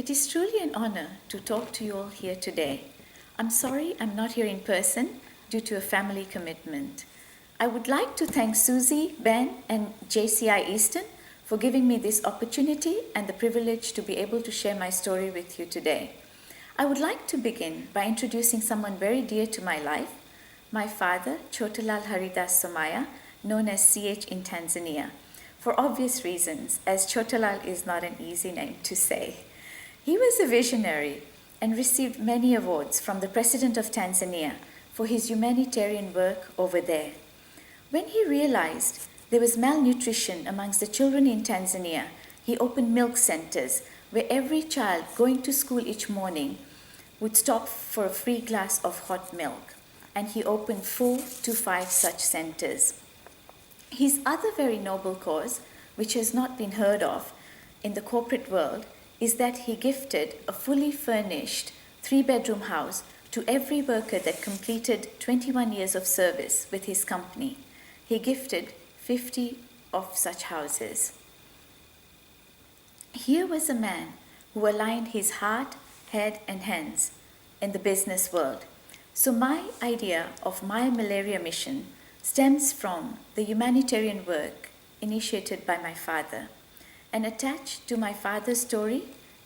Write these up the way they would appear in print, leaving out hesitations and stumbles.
It is truly an honor to talk to you all here today. I'm sorry I'm not here in person due to a family commitment. I would like to thank Susie, Ben, and JCI Easton for giving me this opportunity and the privilege to be able to share my story with you today. I would like to begin by introducing someone very dear to my life, my father, Chotalal Haridas Somaia, known as CH in Tanzania, for obvious reasons, as Chotalal is not an easy name to say. He was a visionary and received many awards from the President of Tanzania for his humanitarian work over there. When he realized there was malnutrition amongst the children in Tanzania, he opened milk centers where every child going to school each morning would stop for a free glass of hot milk. And he opened 4 to 5 such centers. His other very noble cause, which has not been heard of in the corporate world, is that he gifted a fully furnished 3-bedroom house to every worker that completed 21 years of service with his company. He gifted 50 of such houses. Here was a man who aligned his heart, head, and hands in the business world. So my idea of My Malaria Mission stems from the humanitarian work initiated by my father. And attached to my father's story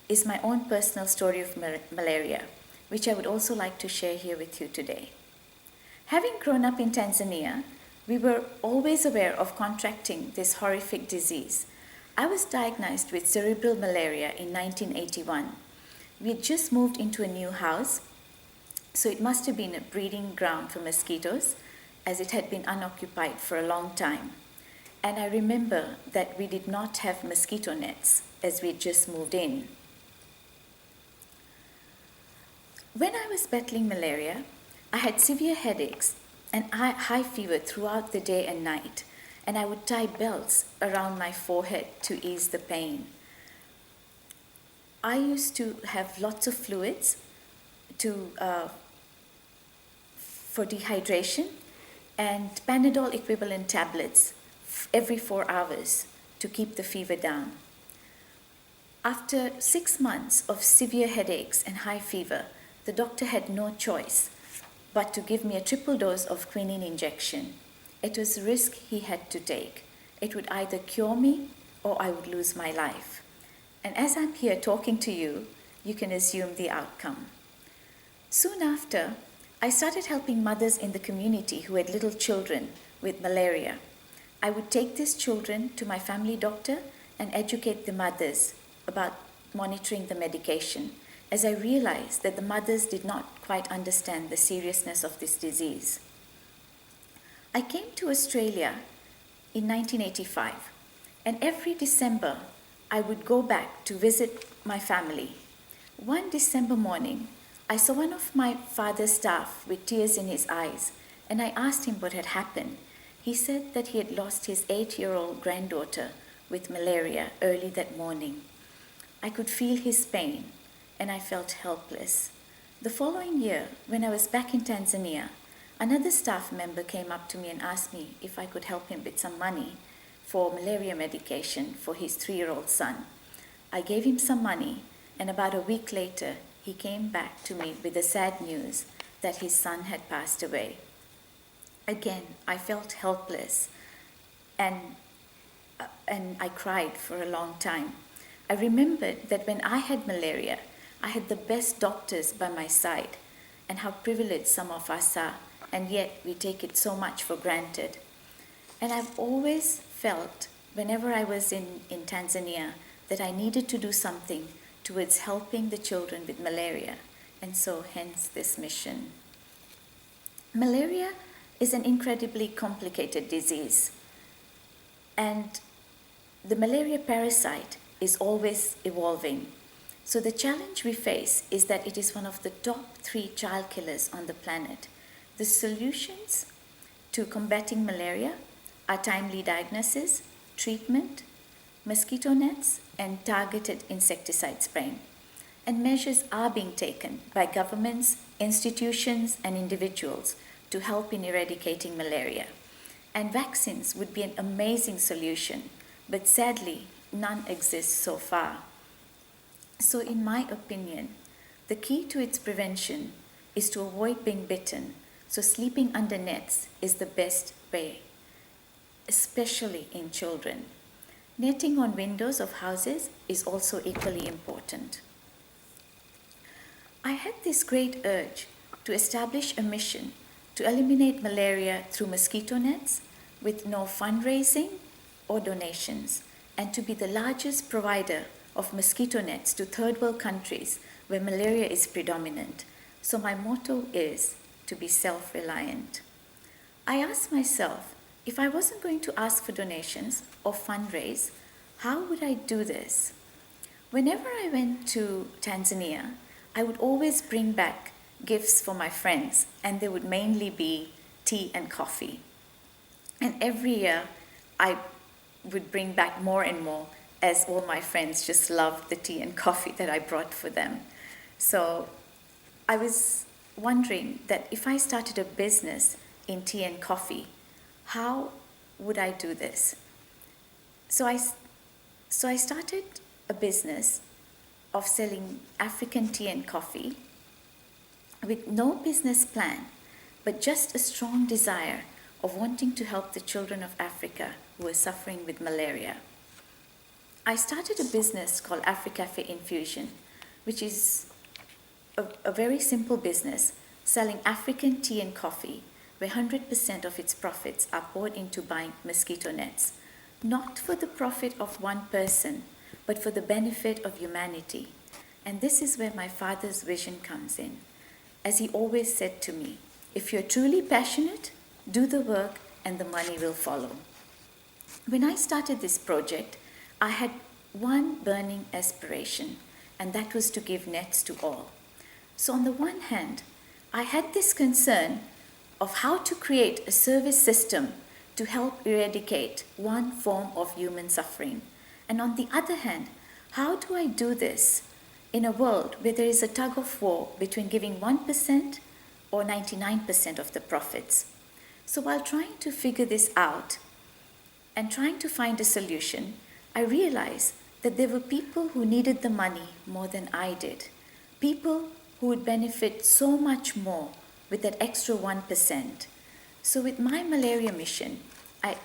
is my own personal story of malaria, which I would also like to share here with you today. Having grown up in Tanzania, we were always aware of contracting this horrific disease. I was diagnosed with cerebral malaria in 1981. We had just moved into a new house, so it must have been a breeding ground for mosquitoes, as it had been unoccupied for a long time. And I remember that we did not have mosquito nets as we had just moved in. When I was battling malaria, I had severe headaches and high fever throughout the day and night, and I would tie belts around my forehead to ease the pain. I used to have lots of fluids for dehydration and Panadol equivalent tablets every 4 hours to keep the fever down. After 6 months of severe headaches and high fever, the doctor had no choice but to give me a triple dose of quinine injection. It was a risk he had to take. It would either cure me or I would lose my life. And as I'm here talking to you, you can assume the outcome. Soon after, I started helping mothers in the community who had little children with malaria. I would take these children to my family doctor and educate the mothers about monitoring the medication, as I realized that the mothers did not quite understand the seriousness of this disease. I came to Australia in 1985, and every December I would go back to visit my family. One December morning, I saw one of my father's staff with tears in his eyes, and I asked him what had happened. He said that he had lost his 8-year-old granddaughter with malaria early that morning. I could feel his pain, and I felt helpless. The following year, when I was back in Tanzania, another staff member came up to me and asked me if I could help him with some money for malaria medication for his 3-year-old son. I gave him some money, and about a week later, he came back to me with the sad news that his son had passed away. Again, I felt helpless, and I cried for a long time. I remembered that when I had malaria, I had the best doctors by my side, and how privileged some of us are, and yet we take it so much for granted. And I've always felt, whenever I was in Tanzania, that I needed to do something towards helping the children with malaria, and so hence this mission. Malaria is an incredibly complicated disease, and the malaria parasite is always evolving. So the challenge we face is that it is one of the top 3 child killers on the planet. The solutions to combating malaria are timely diagnosis, treatment, mosquito nets, and targeted insecticide spraying. And measures are being taken by governments, institutions, and individuals to help in eradicating malaria. And vaccines would be an amazing solution, but sadly, none exist so far. So, in my opinion, the key to its prevention is to avoid being bitten. So, sleeping under nets is the best way, especially in children. Netting on windows of houses is also equally important. I had this great urge to establish a mission to eliminate malaria through mosquito nets with no fundraising or donations, and to be the largest provider of mosquito nets to third world countries where malaria is predominant. So my motto is to be self-reliant. I asked myself, if I wasn't going to ask for donations or fundraise, how would I do this? Whenever I went to Tanzania, I would always bring back gifts for my friends, and they would mainly be tea and coffee. And every year, I would bring back more and more, as all my friends just loved the tea and coffee that I brought for them. So I was wondering that if I started a business in tea and coffee, how would I do this? So I started a business of selling African tea and coffee with no business plan, but just a strong desire of wanting to help the children of Africa who were suffering with malaria. I started a business called Africafe Infusion, which is a very simple business selling African tea and coffee, where 100% of its profits are poured into buying mosquito nets, not for the profit of one person, but for the benefit of humanity. And this is where my father's vision comes in. As he always said to me, if you're truly passionate, do the work and the money will follow. When I started this project, I had one burning aspiration, and that was to give nets to all. So on the one hand, I had this concern of how to create a service system to help eradicate one form of human suffering. And on the other hand, how do I do this in a world where there is a tug of war between giving 1% or 99% of the profits? So while trying to figure this out and trying to find a solution, I realized that there were people who needed the money more than I did. People who would benefit so much more with that extra 1%. So with My Malaria Mission, I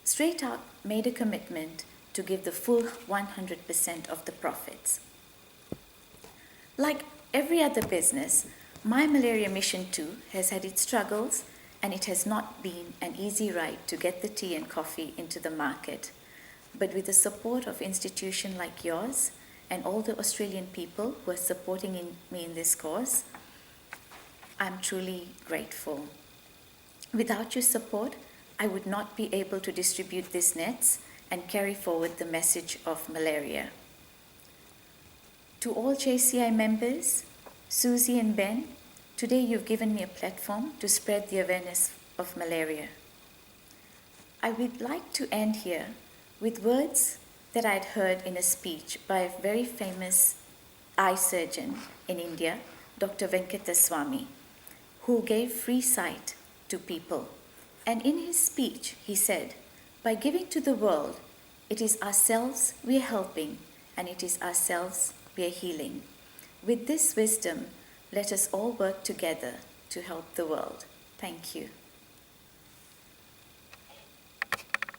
straight out made a commitment to give the full 100% of the profits. Like every other business, My Malaria Mission too has had its struggles, and it has not been an easy ride to get the tea and coffee into the market. But with the support of institutions like yours and all the Australian people who are supporting me in this cause, I'm truly grateful. Without your support, I would not be able to distribute these nets and carry forward the message of malaria. To all JCI members, Susie and Ben, today you've given me a platform to spread the awareness of malaria. I would like to end here with words that I'd heard in a speech by a very famous eye surgeon in India, Dr. Venkateswamy, who gave free sight to people. And in his speech, he said, by giving to the world, it is ourselves we are helping, and it is ourselves we are healing. With this wisdom, let us all work together to help the world. Thank you.